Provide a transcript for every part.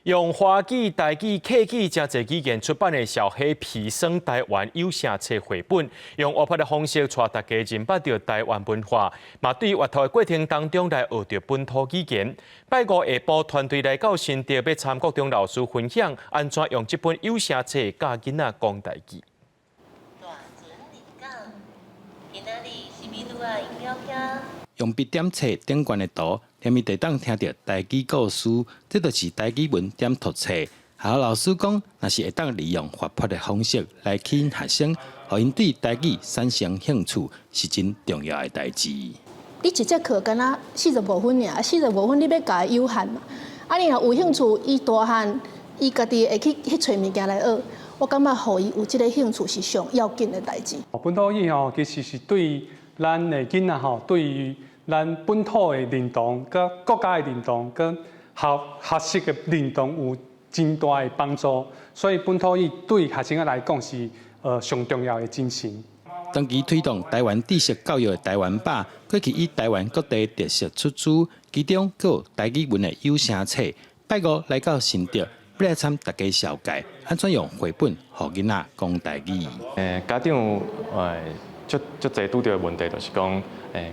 用华语、台语、客语真侪语言出版的小黑皮生台湾有声册绘本，用活泼的方式带大家认识到台湾文化，嘛对阅读的过程当中来学到本土语言。拜五下晡，团队来到新竹要参国中老师分享安怎用这本有声册教囡仔讲台语。用笔点册顶悬的图，连面地当听到台语故事，这就是台语文点读册。校老师讲，若是会当利用活泼的方式来吸引学生，互因对台语产生兴趣，是真重要的代志。你一节课敢若45分尔，45分你要教有限嘛？啊，你若有兴趣，伊大汉伊家己会去找物件来学。我感觉，互伊有这个兴趣是上要紧的代志。本土语吼，其实是对咱的囡仔吼，对于咱本土的认同、甲国家的认同、跟学习的认同有真大的帮助。所以本土语对学生来讲是上重要的精神。长期推动台湾知识教育的台湾吧，过去以台湾各地特色出资，其中还有台语文的有声册。拜五来到新竹，要来参大家小解，安怎用绘本互囡仔讲台语。家长足侪拄到的问题，就是讲，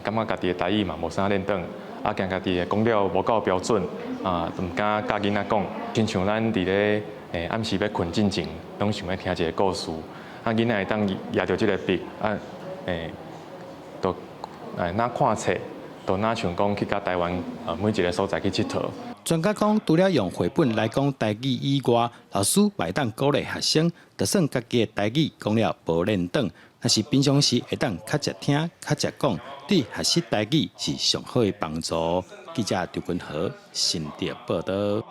感觉家己的台语嘛无啥练转，啊，惊家己的讲了无够标准，啊，唔敢教囡仔讲。亲像咱伫咧暗时要困之前，拢想要听一个故事，啊，囡仔会当抓着这个笔，啊，都哪看册，都哪像讲去甲台湾每一个所在去佚佗。专家讲，除了用绘本来讲台语以外，老师也当鼓励学生，就算家己的台语讲了无练转，但是平常时会当较常听、较常讲，对学习台语是上好的帮助。记者刘君和新竹报道。